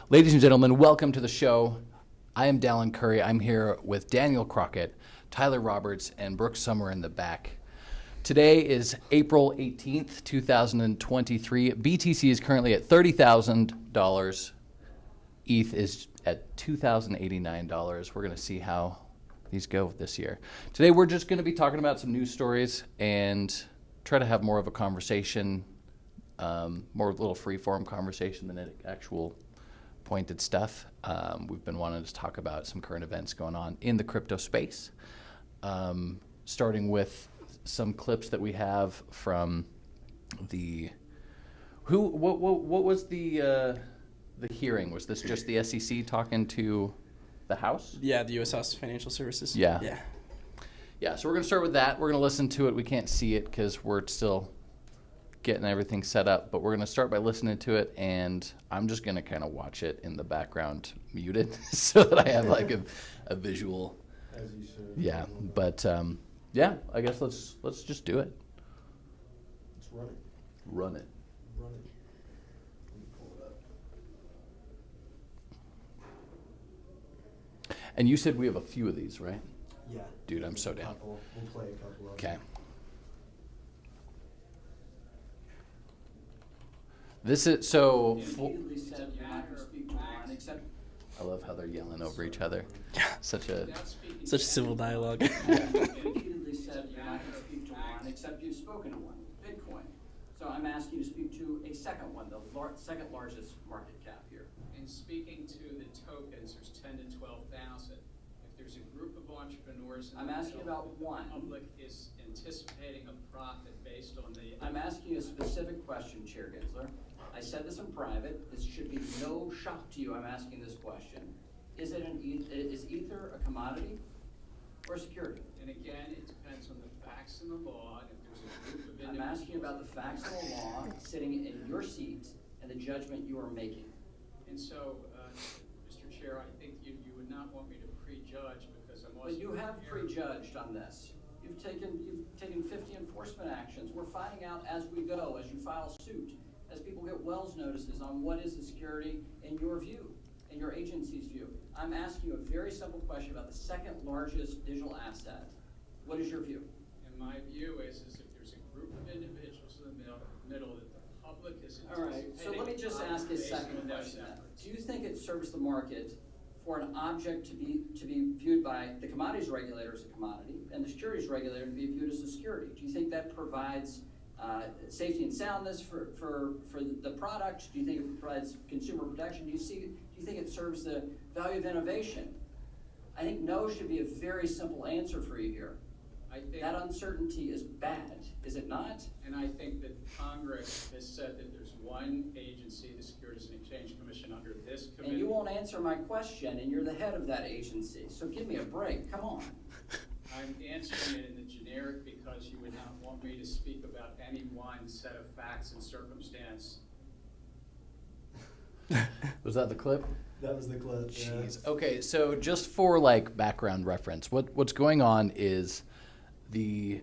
Ladies and gentlemen, welcome to the show. I am Dallin Curry. I'm here with Daniel Crockett, Tyler Roberts, and Brooke Summer in the back. Today is April 18th, 2023. BTC is currently at $30,000. ETH is at $2,089. We're going to see how these go this year. Today we're just going to be talking about some news stories and try to have more of a conversation, more little free-form conversation than actual pointed stuff. We've been wanting to talk about some current events going on in the crypto space, starting with some clips that we have from what was the hearing? Was this just the SEC talking to the House? Yeah, the U.S. House of Financial Services. Yeah, so we're going to start with that. We're going to listen to it. We can't see it because we're still getting everything set up, but we're going to start by listening to it, and I'm just going to kind of watch it in the background muted so that I have like a visual. As you should. Yeah, but I guess let's just do it. Let's run it. Run it. Run it. Let me pull it up. And you said we have a few of these, right? Yeah. Dude, I'm so down. We'll play a couple of Okay. them. This is so. Immediately said you're not going to speak to one except I love how they're yelling over each other. Such a. Such civil dialogue. repeatedly said you're not going to speak to one except you've spoken to one, Bitcoin. So I'm asking you to speak to a second one, the second largest market cap here. In speaking to the tokens, there's 10 to 12,000. If there's a group of entrepreneurs, I'm asking about one. The public is anticipating a profit based on the. I'm asking you a specific question, Chair Gensler. I said this in private. This should be no shock to you. I'm asking this question. Is Ether a commodity or a security? And again, it depends on the facts and the law. And if there's a group of I'm individuals. asking about the facts and the law sitting in your seat and the judgment you are making. And so, Mr. Chair, I think you would not want me to prejudge because I'm also. But you have here- prejudged on this. You've taken 50 enforcement actions. We're finding out as we go, as you file suit, as people get Wells notices on what is the security in your view, in your agency's view. I'm asking you a very simple question about the second largest digital asset. What is your view? And my view is if there's a group of individuals in the middle that the public is All right, so let me just ask a based second on those question then. efforts. Do you think it serves the market for an object to be viewed by the commodities regulator as a commodity and the securities regulator to be viewed as a security? Do you think that provides safety and soundness for the product? Do you think it provides consumer protection? Do you think it serves the value of innovation? I think no should be a very simple answer for you here. I think, That uncertainty is bad, is it not? and I think that Congress has said that there's one agency, the Securities and Exchange Commission, under this committee. And you won't answer my question, and you're the head of that agency. So give me a break, come on. I'm answering it in the generic because you would not want me to speak about any one set of facts and circumstance. Was that the clip? That was the clip. Yeah. Jeez. Okay, so just for like background reference, what's going on is the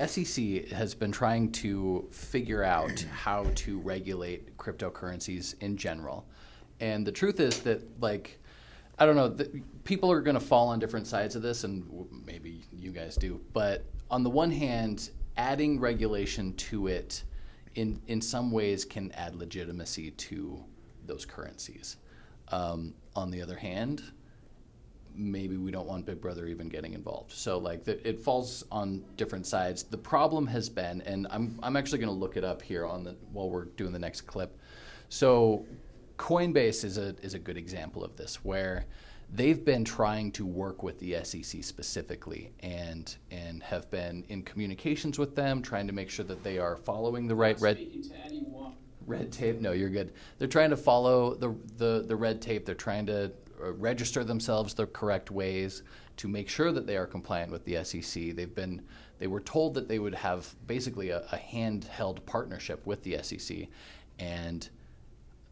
SEC has been trying to figure out how to regulate cryptocurrencies in general. And the truth is that, like, I don't know, people are going to fall on different sides of this, and maybe you guys do. But on the one hand, adding regulation to it in some ways can add legitimacy to those currencies. On the other hand, maybe we don't want Big Brother even getting involved. So like it falls on different sides. The problem has been, and I'm actually going to look it up here while we're doing the next clip. So Coinbase is a good example of this, where they've been trying to work with the SEC specifically and have been in communications with them, trying to make sure that they are following the right Speaking to anyone. red tape. No, you're good. They're trying to follow the red tape. They're trying to register themselves the correct ways to make sure that they are compliant with the SEC. They were told that they would have basically a handheld partnership with the SEC, and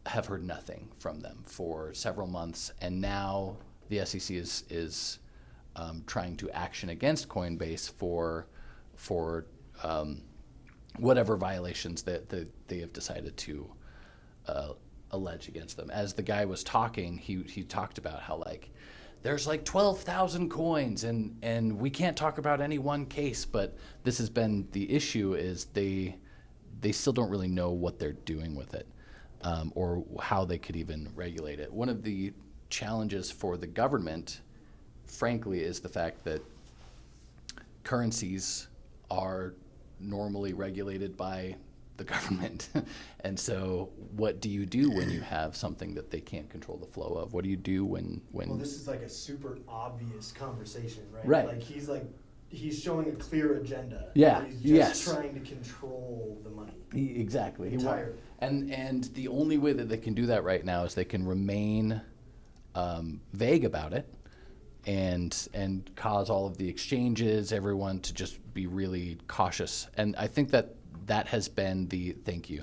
have heard nothing from them for several months. And now the SEC is trying to action against Coinbase for whatever violations that they have decided to allege against them. As the guy was talking, he talked about how like there's like 12,000 coins and we can't talk about any one case, but this has been the issue is they still don't really know what they're doing with it, or how they could even regulate it. One of the challenges for the government, frankly, is the fact that currencies are normally regulated by the government. And so what do you do when you have something that they can't control the flow of? What do you do when Well, this is like a super obvious conversation, right? Right. He's showing a clear agenda. Yeah, He's yes. just trying to control the money. Exactly. Entirely. And the only way that they can do that right now is they can remain vague about it and cause all of the exchanges, everyone to just be really cautious. And I think that has been thank you,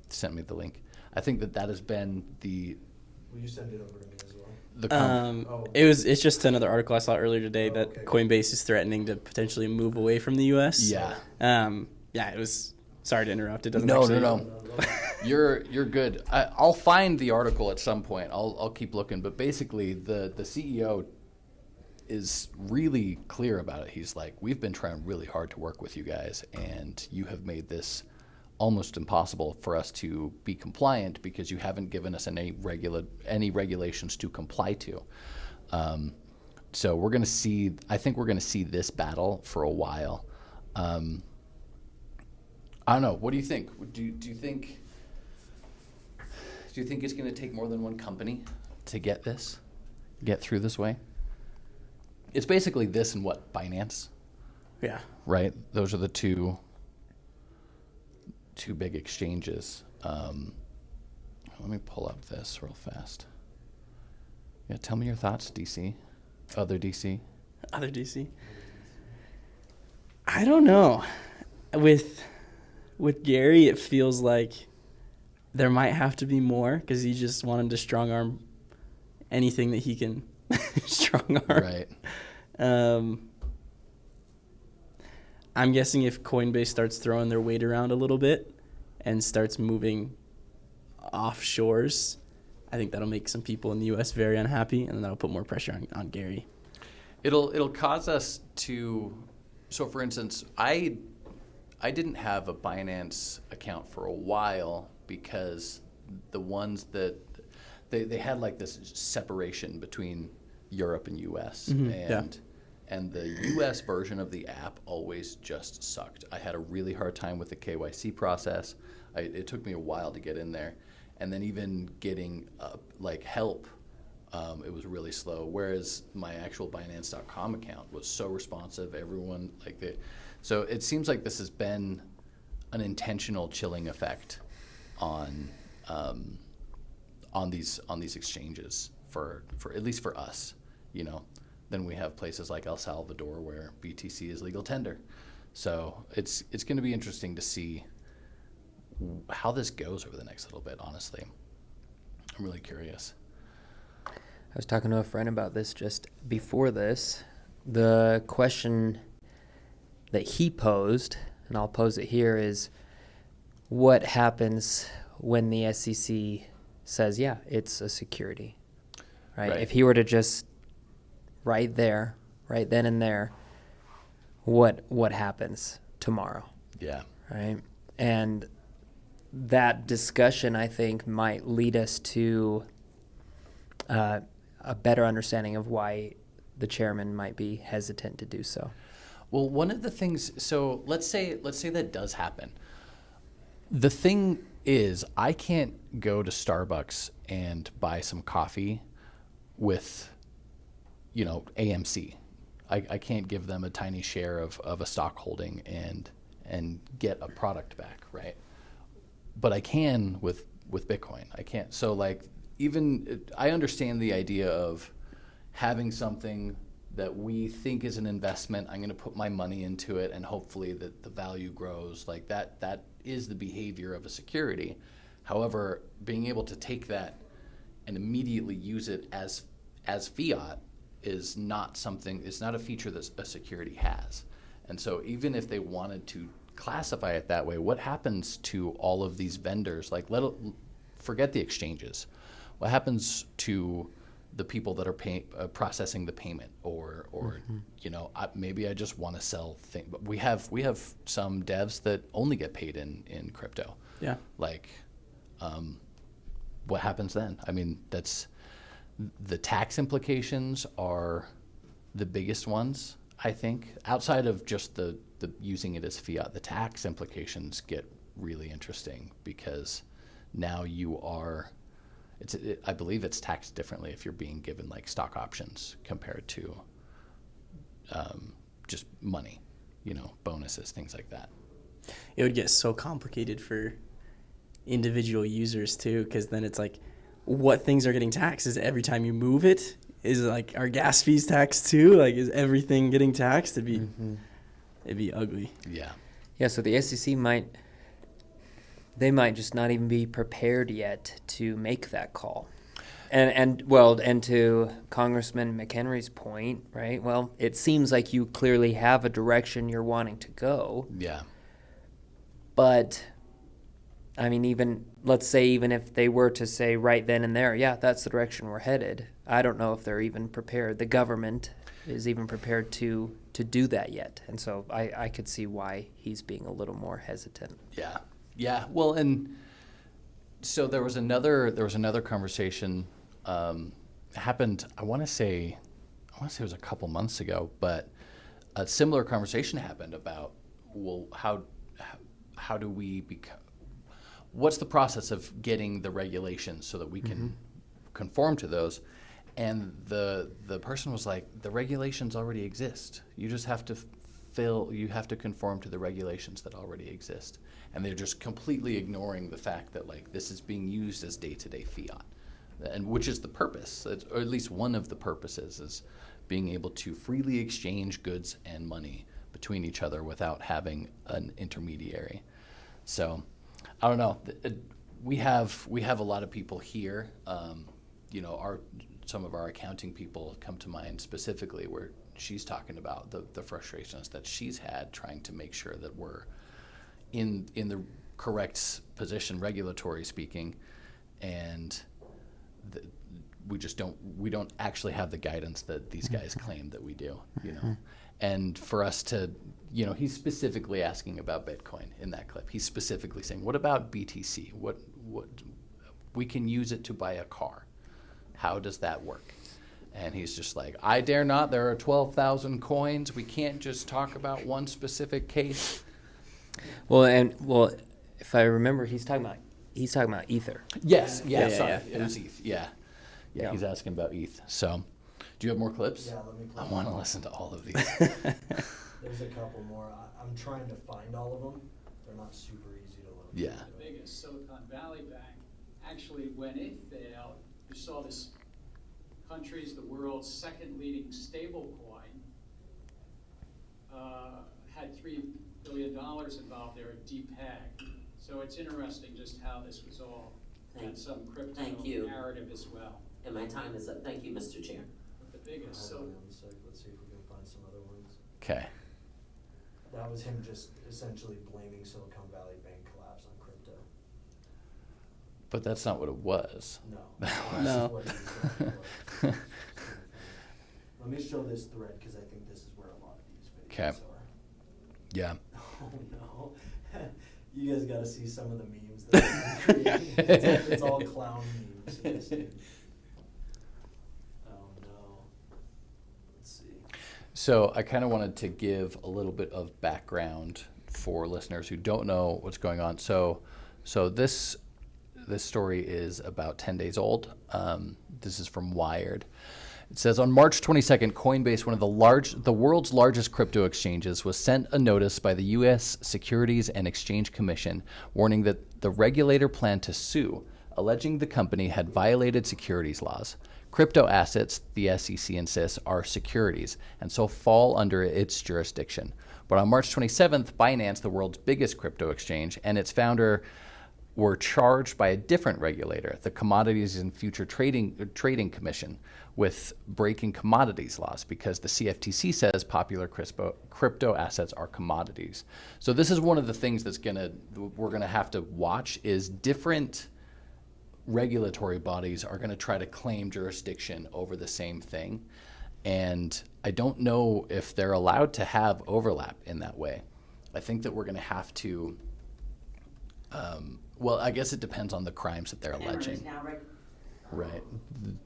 sent me the link. I think that has been Will you send it over to me as well? It's just another article I saw earlier today that okay. Coinbase is threatening to potentially move away from the U.S. Yeah. It was. Sorry to interrupt. It doesn't. No. You're good. I'll find the article at some point. I'll keep looking. But basically, the CEO is really clear about it. He's like, we've been trying really hard to work with you guys, and you have made this almost impossible for us to be compliant because you haven't given us any regulations to comply to. So we're going to see. I think we're going to see this battle for a while. I don't know. What do you think? Do you think it's going to take more than one company to get through this way? It's basically this and what, Binance, Yeah. right? Those are the two big exchanges. Let me pull up this real fast. Yeah, tell me your thoughts, DC. Other DC. Other DC. I don't know. With Gary, it feels like there might have to be more because he just wanted to strong arm anything that he can strong arm. Right. I'm guessing if Coinbase starts throwing their weight around a little bit and starts moving offshores, I think that'll make some people in the U.S. very unhappy, and that'll put more pressure on Gary. It'll cause us to. So, for instance, I didn't have a Binance account for a while because the ones that they had like this separation between Europe and US, and the US version of the app always just sucked. I had a really hard time with the KYC process. It took me a while to get in there, and then even getting help, it was really slow. Whereas my actual Binance.com account was so responsive. Everyone so it seems like this has been an intentional chilling effect on these exchanges for at least for us, Then we have places like El Salvador where BTC is legal tender. So it's going to be interesting to see how this goes over the next little bit, honestly. I'm really curious. I was talking to a friend about this just before this. The question that he posed, and I'll pose it here, is what happens when the SEC says, yeah, it's a security, right? If he were to just right then and there, what happens tomorrow? Yeah. Right? And that discussion, I think, might lead us to a better understanding of why the chairman might be hesitant to do so. Well, one of the things, so let's say that does happen. The thing is, I can't go to Starbucks and buy some coffee with, AMC. I can't give them a tiny share of a stock holding and get a product back, right? But I can with Bitcoin. I can't. So I understand the idea of having something that we think is an investment. I'm going to put my money into it, and hopefully that the value grows. Like that is the behavior of a security. However, being able to take that and immediately use it as fiat is not something. It's not a feature that a security has. And so even if they wanted to classify it that way, what happens to all of these vendors? forget the exchanges. What happens to the people that are processing the payment, or maybe I just want to sell things. But we have some devs that only get paid in crypto. Yeah. Like, what happens then? I mean, that's the tax implications are the biggest ones, I think. Outside of just the using it as fiat, the tax implications get really interesting, because now you are. I believe it's taxed differently if you're being given like stock options compared to just money, bonuses, things like that. It would get so complicated for individual users too, because then it's like, what things are getting taxed? Is every time you move it? Is like our gas fees taxed too? Like, is everything getting taxed? It'd be ugly. Yeah. Yeah. So the SEC might just not even be prepared yet to make that call. And to Congressman McHenry's point, right? Well, it seems like you clearly have a direction you're wanting to go. Yeah. But I mean, let's say even if they were to say right then and there, yeah, that's the direction we're headed, I don't know if they're even prepared. The government is even prepared to do that yet. And so I could see why he's being a little more hesitant. Yeah. Yeah. Well, and so there was another conversation happened. I want to say it was a couple months ago, but a similar conversation happened about, well, how do we become? What's the process of getting the regulations so that we can conform to those? And the person was like, the regulations already exist. You just have to you have to conform to the regulations that already exist. And they're just completely ignoring the fact that like this is being used as day-to-day fiat, and which is the purpose, or at least one of the purposes, is being able to freely exchange goods and money between each other without having an intermediary. So I don't know. We have a lot of people here. Some of our accounting people come to mind specifically, where she's talking about the frustrations that she's had trying to make sure that we're in the correct position, regulatory speaking, and we don't actually have the guidance that these guys claim that we do. And for us to, he's specifically asking about Bitcoin in that clip. He's specifically saying, what about BTC? What we can use it to buy a car. How does that work? And he's just like, I dare not. There are 12,000 coins. We can't just talk about one specific case. Well, if I remember, he's talking about Ether. Yes. Yeah. Yeah, Sorry. yeah, It was ETH. Yeah. He's asking about ETH. So, do you have more clips? Yeah, let me play. I want to listen to all of these. There's a couple more. I'm trying to find all of them. They're not super easy to look. Yeah. The biggest Silicon Valley bank, actually, when it failed, you saw this country's the world's second leading stable coin, had $3 billion involved there at DPEG. So it's interesting just how this was all had some crypto narrative as well. And my time is up. Thank you, Mr. Chair. But the biggest, Hold on one sec. Let's see if we can find some other ones. Okay. That was him just essentially blaming Silicon Valley Bank collapse on crypto. But that's not what it was. No. No. This is what he was saying. Let me show this thread, because I think this is where a lot of these videos 'Kay. are. Yeah. Oh no. You guys got to see some of the memes that I'm creating. It's all clown memes. Oh no. Let's see. So I kind of wanted to give a little bit of background for listeners who don't know what's going on. So this story is about 10 days old. This is from Wired. It says, on March 22nd, Coinbase, one of the world's largest crypto exchanges, was sent a notice by the U.S. Securities and Exchange Commission warning that the regulator planned to sue, alleging the company had violated securities laws. Crypto assets, the SEC insists, are securities and so fall under its jurisdiction. But on March 27th, Binance, the world's biggest crypto exchange, and its founder were charged by a different regulator, the Commodities and Future Trading Commission, with breaking commodities laws, because the CFTC says popular crypto assets are commodities. So this is one of the things we're gonna have to watch, is different regulatory bodies are going to try to claim jurisdiction over the same thing. And I don't know if they're allowed to have overlap in that way. I think that we're going to have to, well, I guess it depends on the crimes that they're alleging. Right.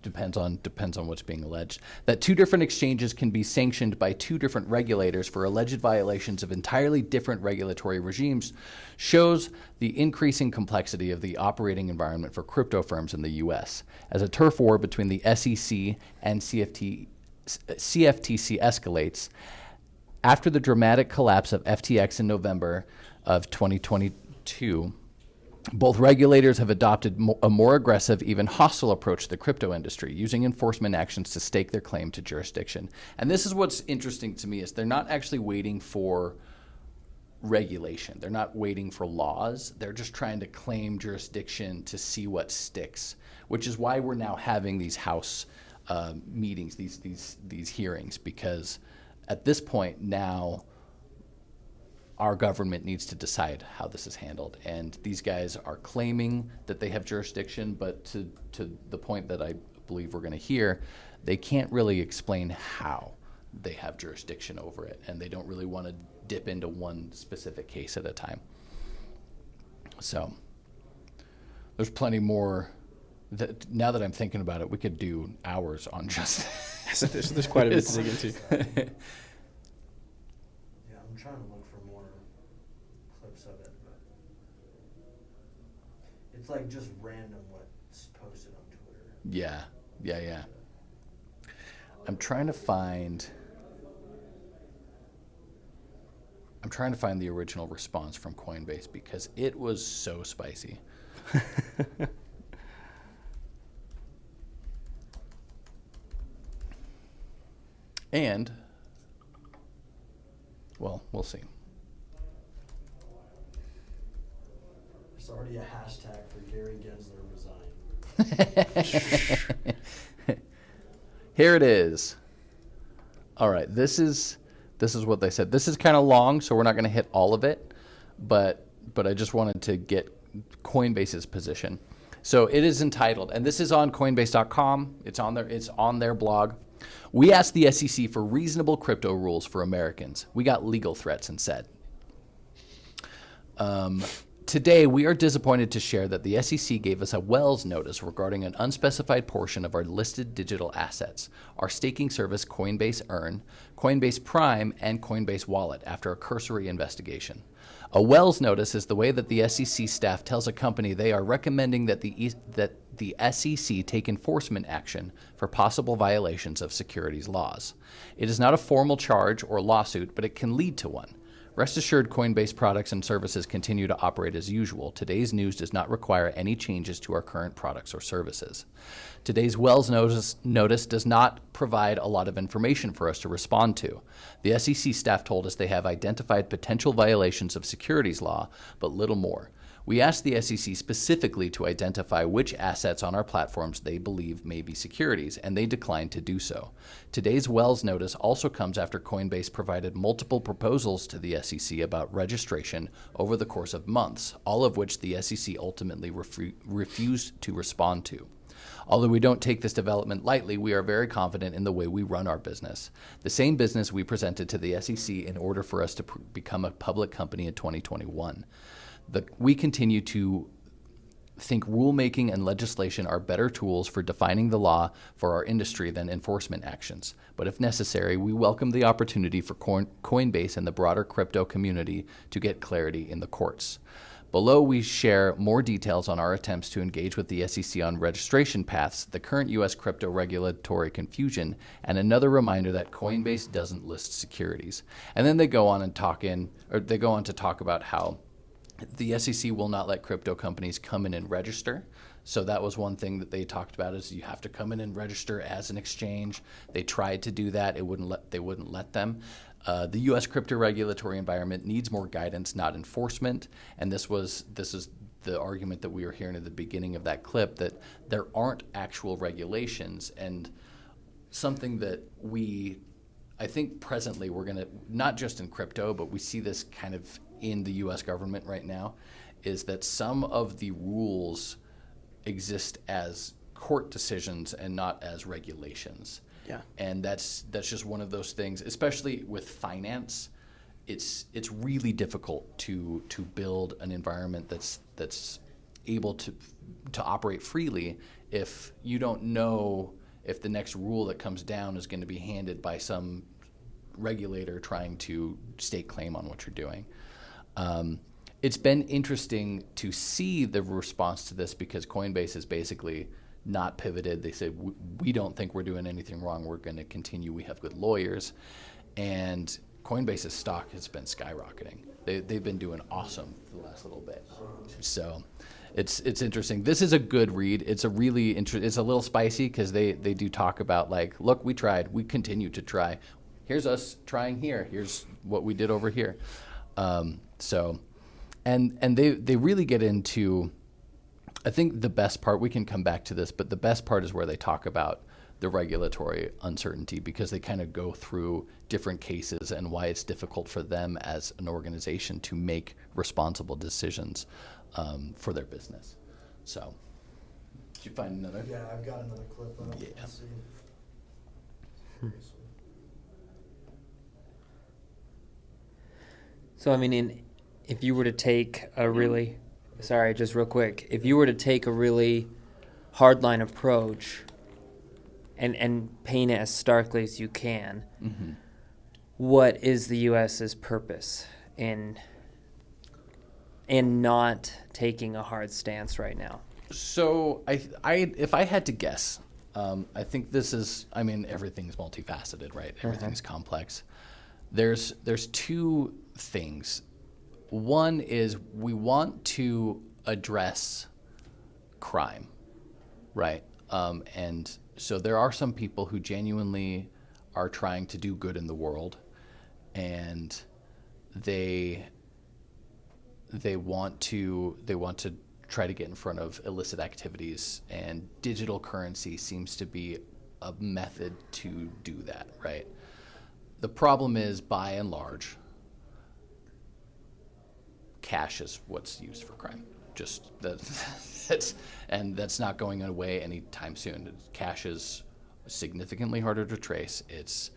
Depends on what's being alleged. That two different exchanges can be sanctioned by two different regulators for alleged violations of entirely different regulatory regimes shows the increasing complexity of the operating environment for crypto firms in the U.S. As a turf war between the SEC and CFTC escalates, after the dramatic collapse of FTX in November of 2022, both regulators have adopted a more aggressive, even hostile approach to the crypto industry, using enforcement actions to stake their claim to jurisdiction. And this is what's interesting to me, is they're not actually waiting for regulation. They're not waiting for laws. They're just trying to claim jurisdiction to see what sticks, which is why we're now having these House meetings, these hearings, because at this point now, our government needs to decide how this is handled. And these guys are claiming that they have jurisdiction, but to the point that I believe we're going to hear, they can't really explain how they have jurisdiction over it. And they don't really want to dip into one specific case at a time. So there's plenty more. Now that I'm thinking about it, we could do hours on just there's quite a bit to dig into. Yeah, I'm trying to look for more clips of it, but it's like just random what's posted on Twitter. Yeah. I'm trying to find the original response from Coinbase because it was so spicy. And, well, we'll see. There's already a hashtag for Gary Gensler resign. Here it is. All right, this is what they said. This is kind of long, so we're not going to hit all of it, but I just wanted to get Coinbase's position. So it is entitled, and this is on Coinbase.com. It's on their blog. We asked the SEC for reasonable crypto rules for Americans. We got legal threats instead. Today, we are disappointed to share that the SEC gave us a Wells notice regarding an unspecified portion of our listed digital assets, our staking service Coinbase Earn, Coinbase Prime, and Coinbase Wallet after a cursory investigation. A Wells notice is the way that the SEC staff tells a company they are recommending that the SEC take enforcement action for possible violations of securities laws. It is not a formal charge or lawsuit, but it can lead to one. Rest assured, Coinbase products and services continue to operate as usual. Today's news does not require any changes to our current products or services. Today's Wells notice does not provide a lot of information for us to respond to. The SEC staff told us they have identified potential violations of securities law, but little more. We asked the SEC specifically to identify which assets on our platforms they believe may be securities, and they declined to do so. Today's Wells notice also comes after Coinbase provided multiple proposals to the SEC about registration over the course of months, all of which the SEC ultimately refused to respond to. Although we don't take this development lightly, we are very confident in the way we run our business. The same business we presented to the SEC in order for us to become a public company in 2021. We continue to think rulemaking and legislation are better tools for defining the law for our industry than enforcement actions. But if necessary, we welcome the opportunity for Coinbase and the broader crypto community to get clarity in the courts. Below, we share more details on our attempts to engage with the SEC on registration paths, the current U.S. crypto regulatory confusion, and another reminder that Coinbase doesn't list securities. And then they go on to talk about how the SEC will not let crypto companies come in and register. So that was one thing that they talked about, is you have to come in and register as an exchange. They tried to do that. They wouldn't let them. The U.S. crypto regulatory environment needs more guidance, not enforcement. And this is the argument that we were hearing at the beginning of that clip, that there aren't actual regulations. And something that I think presently we're going to, not just in crypto, but we see this kind of in the U.S. government right now, is that some of the rules exist as court decisions and not as regulations. Yeah. And that's just one of those things, especially with finance. It's really difficult to build an environment that's able to operate freely if you don't know if the next rule that comes down is going to be handed by some regulator trying to stake claim on what you're doing. It's been interesting to see the response to this because Coinbase has basically not pivoted. They said, we don't think we're doing anything wrong. We're going to continue. We have good lawyers. And Coinbase's stock has been skyrocketing. They've been doing awesome for the last little bit. So it's interesting. This is a good read. It's a really it's a little spicy because they do talk about like, look, we tried. We continue to try. Here's us trying here. Here's what we did over here. And they really get into, I think the best part, we can come back to this, but the best part is where they talk about the regulatory uncertainty because they kind of go through different cases and why it's difficult for them as an organization to make responsible decisions for their business. So, did you find another? Yeah, I've got another clip up. Yeah. Let's see. So, I mean, if you were to take a really, sorry, just real quick, if you were to take a really hardline approach and paint it as starkly as you can, Mm-hmm. what is the U.S.'s purpose in not taking a hard stance right now? So I if I had to guess, I think this is, I mean, everything's multifaceted, right? Everything's complex. There's two things. One is we want to address crime, right? And so there are some people who genuinely are trying to do good in the world, and they want to try to get in front of illicit activities, and digital currency seems to be a method to do that, right? The problem is, by and large, cash is what's used for crime. Just that's not going away anytime soon. Cash is significantly harder to trace. It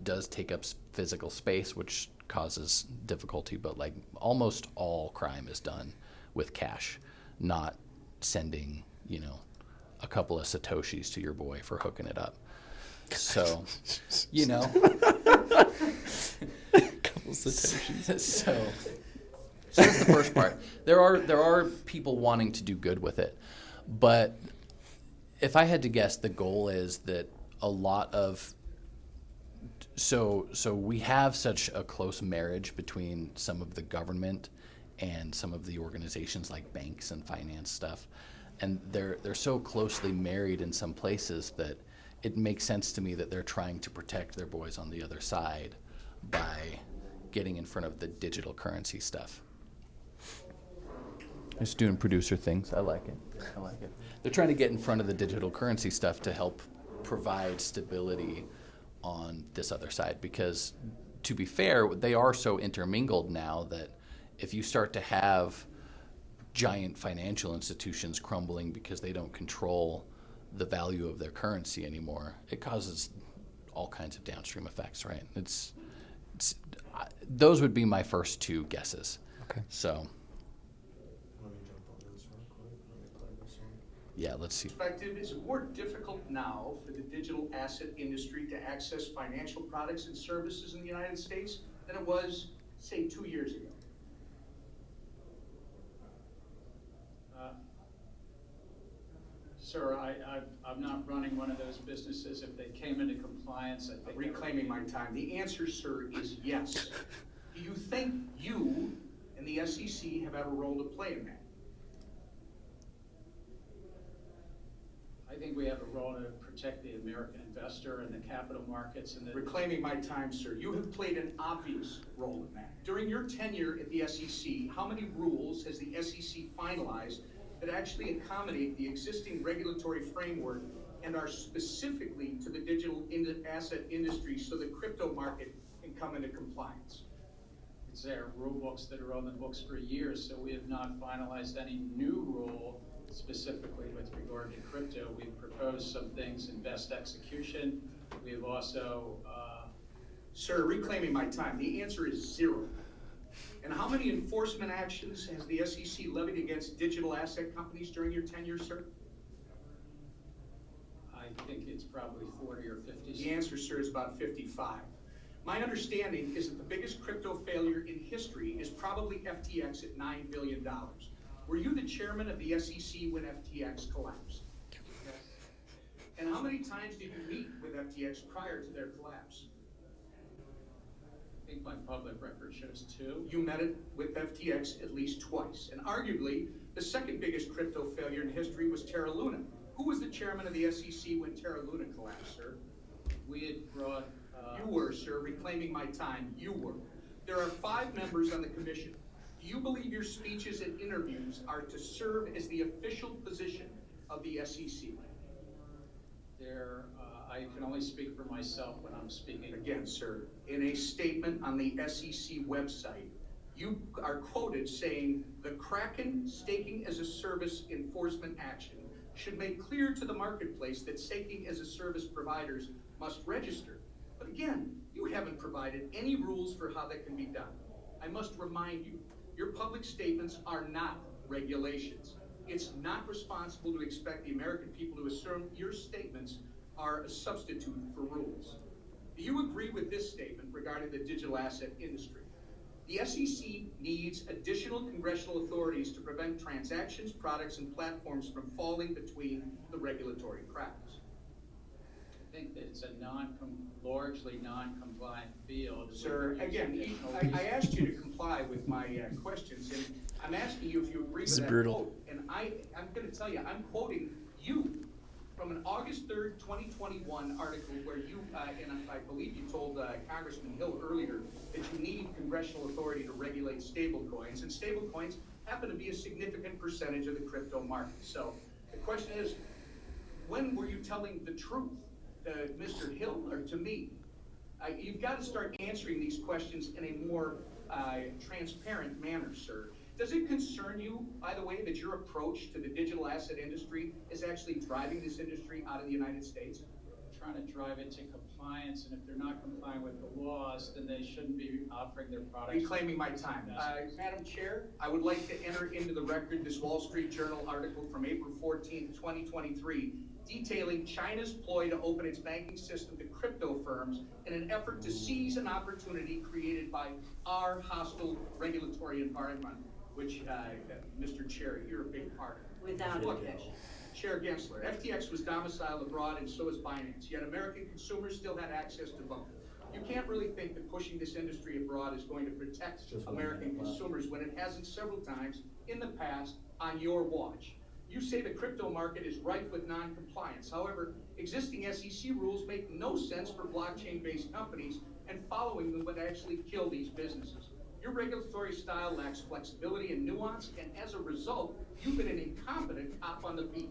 does take up physical space, which causes difficulty, but like almost all crime is done with cash, not sending, a couple of Satoshis to your boy for hooking it up. So, Couple Satoshis. so that's the first part. There are people wanting to do good with it, but if I had to guess, the goal is that a lot of so we have such a close marriage between some of the government and some of the organizations like banks and finance stuff, and they're so closely married in some places that it makes sense to me that they're trying to protect their boys on the other side by getting in front of the digital currency stuff. Just doing producer things. I like it. They're trying to get in front of the digital currency stuff to help provide stability on this other side, because to be fair, they are so intermingled now that if you start to have giant financial institutions crumbling because they don't control the value of their currency anymore, it causes all kinds of downstream effects, right? Those would be my first two guesses. Okay. So, Let me jump on this real quick. Let me play this one. yeah, let's see. Perspective, is it more difficult now for the digital asset industry to access financial products and services in the United States than it was, say, 2 years ago? Sir, I'm not running one of those businesses. If they came into compliance, I think. Reclaiming my time. The answer, sir, is yes. Do you think you and the SEC have had a role to play in that? I think we have a role to protect the American investor and the capital markets and the. Reclaiming my time, sir. You have played an obvious role in that. During your tenure at the SEC, how many rules has the SEC finalized that actually accommodate the existing regulatory framework and are specifically to the digital asset industry so the crypto market can come into compliance? There are rule books that are on the books for years, so we have not finalized any new rule specifically with regard to crypto. We've proposed some things in best execution. We've also, Sir, reclaiming my time, the answer is 0. And how many enforcement actions has the SEC levied against digital asset companies during your tenure, sir? I think it's probably 40 or 50. The answer, sir, is about 55. My understanding is that the biggest crypto failure in history is probably FTX at $9 billion. Were you the chairman of the SEC when FTX collapsed? Yes. And how many times did you meet with FTX prior to their collapse? I think my public record shows 2. You met it with FTX at least twice. And arguably, the second biggest crypto failure in history was Terra Luna. Who was the chairman of the SEC when Terra Luna collapsed, sir? We had brought... You were, sir. Reclaiming my time, you were. There are 5 members on the commission. Do you believe your speeches and interviews are to serve as the official position of the SEC? I can only speak for myself when I'm speaking. Again, sir, in a statement on the SEC website, you are quoted saying, "The Kraken staking as a service enforcement action should make clear to the marketplace that staking as a service providers must register." But again, you haven't provided any rules for how that can be done. I must remind you, your public statements are not regulations. It's not responsible to expect the American people to assume your statements are a substitute for rules. Do you agree with this statement regarding the digital asset industry? The SEC needs additional congressional authorities to prevent transactions, products, and platforms from falling between the regulatory cracks. I think that it's a largely non-compliant field. Sir, again, I asked you to comply with my questions, and I'm asking you if you agree with that quote. And I'm going to tell you, I'm quoting you from an August 3rd, 2021 article where you, and I believe you told Congressman Hill earlier that you need congressional authority to regulate stablecoins, and stablecoins happen to be a significant percentage of the crypto market. So the question is, when were you telling the truth? Mr. Hill or to me? You've got to start answering these questions in a more transparent manner, sir. Does it concern you, by the way, that your approach to the digital asset industry is actually driving this industry out of the United States? Trying to drive it to compliance, and if they're not complying with the laws, then they shouldn't be offering their products. Reclaiming my time. Madam Chair, I would like to enter into the record this Wall Street Journal article from April 14th, 2023, detailing China's ploy to open its banking system to crypto firms in an effort to seize an opportunity created by our hostile regulatory environment, which, Mr. Chair, you're a big part of. Without objection. Chair Gensler, FTX was domiciled abroad and so is Binance, yet American consumers still had access to both. You can't really think that pushing this industry abroad is going to protect American consumers when it hasn't several times in the past on your watch. You say the crypto market is rife with non-compliance. However, existing SEC rules make no sense for blockchain-based companies, and following them would actually kill these businesses. Your regulatory style lacks flexibility and nuance, and as a result, you've been an incompetent cop on the beat,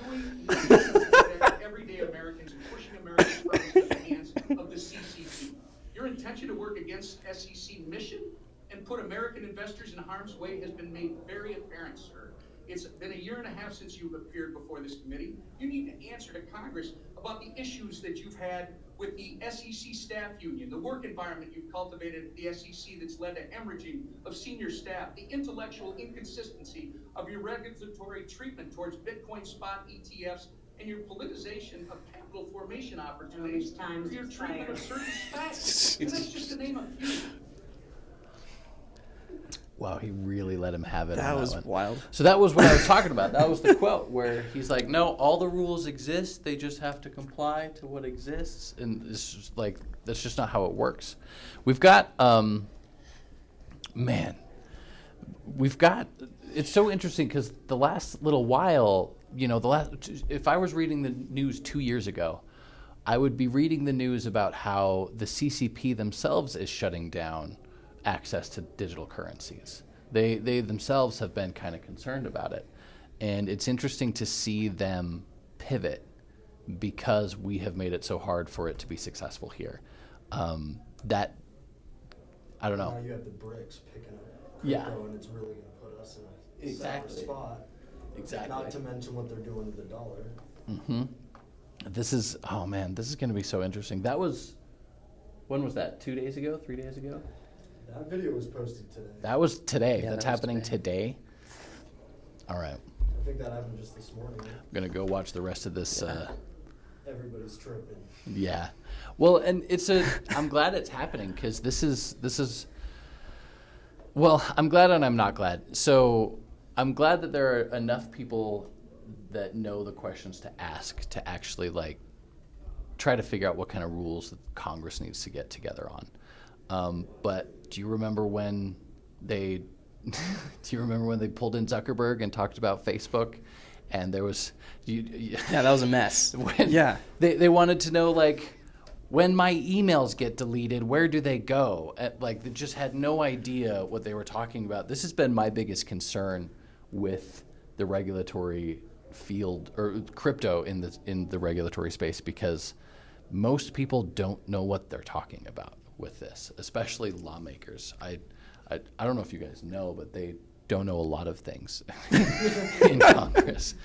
doing nothing to protect everyday Americans and pushing American firms into the hands of the CCP. Your intention to work against SEC mission and put American investors in harm's way has been made very apparent, sir. It's been a year and a half since you've appeared before this committee. You need to answer to Congress about the issues that you've had with the SEC staff union, the work environment you've cultivated at the SEC that's led to hemorrhaging of senior staff, the intellectual inconsistency of your regulatory treatment towards Bitcoin spot ETFs, and your politicization of capital formation opportunities for your treatment of certain stocks. And that's just to name a few. Wow, he really let him have it. That on was one. wild. So that was what I was talking about. That was the quote where he's like, "No, all the rules exist. They just have to comply to what exists." And it's just like that's just not how it works. We've got, It's so interesting because the last little while, if I was reading the news 2 years ago, I would be reading the news about how the CCP themselves is shutting down access to digital currencies. They themselves have been kind of concerned about it. And it's interesting to see them pivot because we have made it so hard for it to be successful here. I don't know. Now you have the BRICS picking up Yeah. crypto, and it's really going to put us in a Exactly. sour spot. Exactly. Not to mention what they're doing to the dollar. Mm-hmm. This is going to be so interesting. That was, when was that? 2 days ago? 3 days ago? That video was posted today. That was today. Yeah, That's that was happening today. All right. I think that happened just this morning. I'm going to go watch the rest of this. Everybody's tripping. Yeah. Well, and I'm glad it's happening because this is, well, I'm glad and I'm not glad. So I'm glad that there are enough people that know the questions to ask to actually like try to figure out what kind of rules that Congress needs to get together on. But do you remember when they pulled in Zuckerberg and talked about Facebook? And there was, Yeah, that was a mess. Yeah. They wanted to know, like, when my emails get deleted, where do they go? Like, they just had no idea what they were talking about. This has been my biggest concern with the regulatory field, or crypto in the regulatory space, because most people don't know what they're talking about with this, especially lawmakers. I don't know if you guys know, but they don't know a lot of things in Congress.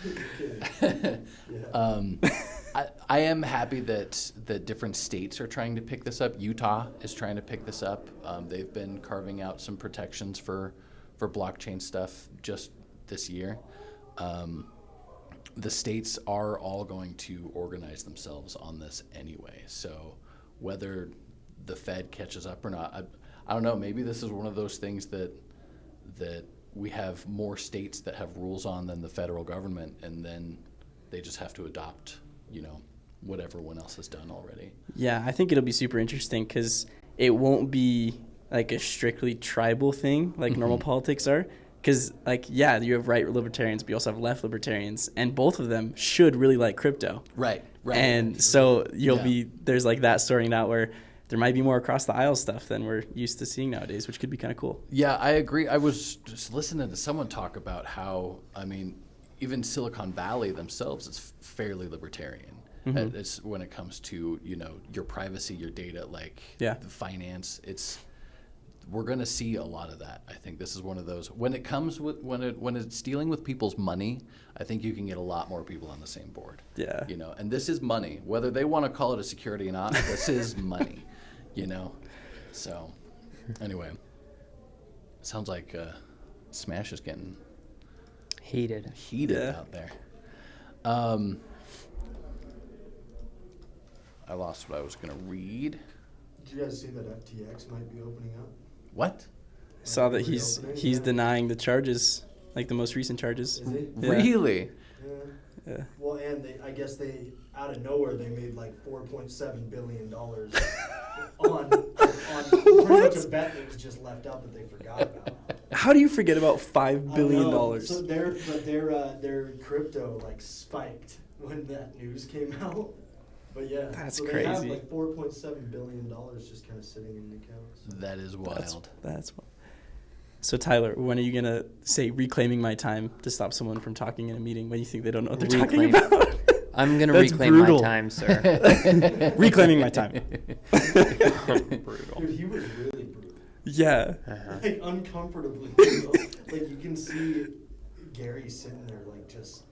I am happy that different states are trying to pick this up. Utah is trying to pick this up. They've been carving out some protections for blockchain stuff just this year. The states are all going to organize themselves on this anyway. So whether the Fed catches up or not, I don't know. Maybe this is one of those things that we have more states that have rules on than the federal government, and then they just have to adopt, what everyone else has done already. Yeah, I think it'll be super interesting because it won't be like a strictly tribal thing like normal politics are. Because, you have right libertarians, but you also have left libertarians, and both of them should really like crypto. Right. And so there's like that sorting out where there might be more across the aisle stuff than we're used to seeing nowadays, which could be kind of cool. Yeah, I agree. I was just listening to someone talk about how, even Silicon Valley themselves is fairly libertarian. Mm-hmm. It's when it comes to, your privacy, your data, the finance. We're going to see a lot of that. I think this is one of those. When it's dealing with people's money, I think you can get a lot more people on the same board. Yeah. And this is money. Whether they want to call it a security or not, this is money. So anyway, sounds like Smash is getting Heated out there. I lost what I was going to read. Did you guys see that FTX might be opening up? What? Saw that he's denying the charges, like the most recent charges. Is he? Yeah. Really? Yeah. Well, and I guess they out of nowhere they made like $4.7 billion on pretty much a bet that was just left out that they forgot about. How do you forget about $5 billion? So their crypto spiked when that news came out. But yeah, That's so crazy. They have like $4.7 billion just kind of sitting in the accounts. That is wild. That's wild. So Tyler, when are you gonna say reclaiming my time to stop someone from talking in a meeting when you think they don't know what they're talking about? I'm gonna That's reclaim brutal. my time, sir. Reclaiming my time. Brutal. Dude, he was really brutal. Yeah. Like uncomfortably brutal. Like you can see Gary sitting there just.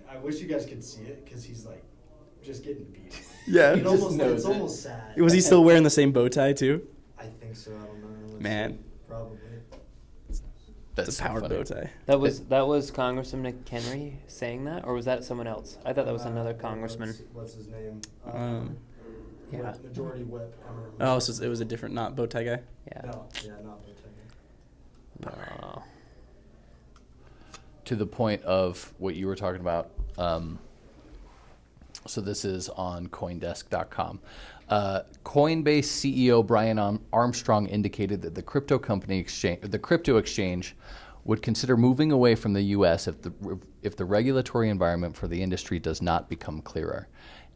I wish you guys could see it because he's just getting beat. Yeah. It's almost sad. Was he still wearing the same bow tie too? I think so. I don't know. Man. Probably. That's It's a powered bow tie. That was Congressman McHenry saying that, or was that someone else? I thought that was another congressman. What's his name? Yeah. Majority Whip. Oh, so it was a different, not bow tie guy? Yeah. No, not Whip. No. To the point of what you were talking about. So this is on CoinDesk.com. Coinbase CEO Brian Armstrong indicated that the crypto exchange would consider moving away from the U.S. if the regulatory environment for the industry does not become clearer.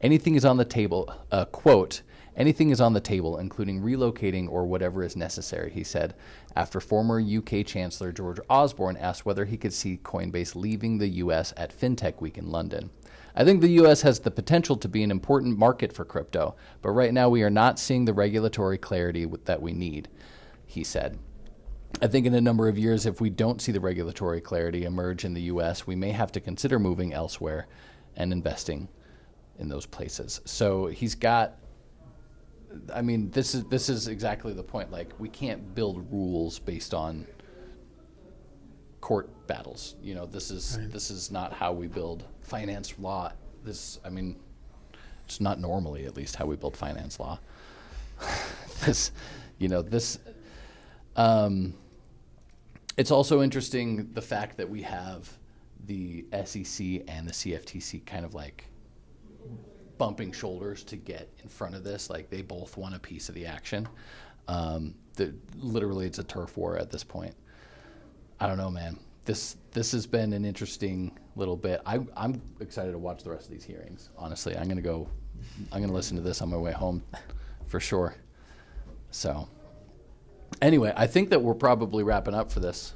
Anything is on the table. Quote. Anything is on the table, including relocating or whatever is necessary, he said, after former UK Chancellor George Osborne asked whether he could see Coinbase leaving the US at FinTech Week in London. I think the US has the potential to be an important market for crypto, but right now we are not seeing the regulatory clarity that we need, he said. I think in a number of years, if we don't see the regulatory clarity emerge in the U.S., we may have to consider moving elsewhere and investing in those places. So he's got, I mean, this is exactly the point. Like, we can't build rules based on court battles. You know, this is not how we build finance law. It's not normally, at least, how we build finance law. It's also interesting the fact that we have the SEC and the CFTC kind of like bumping shoulders to get in front of this. Like, they both want a piece of the action. Literally, it's a turf war at this point. I don't know, man. This has been an interesting little bit. I'm excited to watch the rest of these hearings. Honestly, I'm gonna listen to this on my way home, for sure. So, anyway, I think that we're probably wrapping up for this.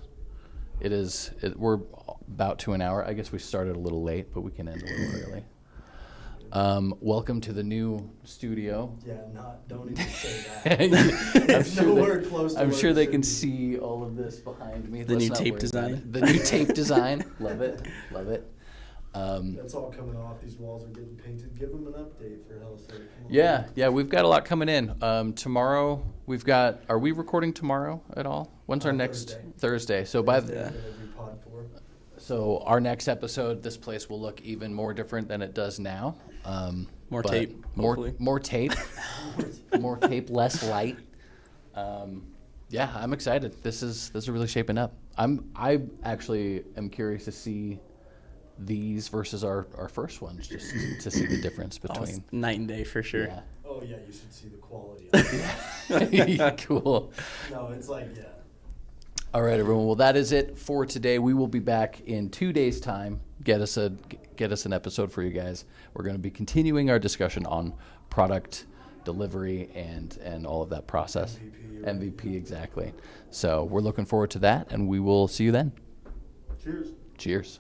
We're about to an hour. I guess we started a little late, but we can end a little early. Welcome to the new studio. Yeah, don't even say that. I'm sure they can see all of this behind me. The new tape design. The new tape design. Love it. That's all coming off. These walls are getting painted. Give them an update, for hell's sake. Yeah, we've got a lot coming in. Tomorrow we've got. Are we recording tomorrow at all? When's our next Thursday? So So our next episode, this place will look even more different than it does now. More tape, more tape, more tape, less light. Yeah, I'm excited. This is really shaping up. I actually am curious to see these versus our first ones, just to see the difference between. Night and day for sure. Yeah. Oh yeah, you should see the quality of it. Yeah, cool. No, it's like, yeah. All right, everyone. Well, that is it for today. We will be back in 2 days' time. Get us an episode for you guys. We're going to be continuing our discussion on product delivery and all of that process. MVP, exactly. So we're looking forward to that, and we will see you then. Cheers. Cheers.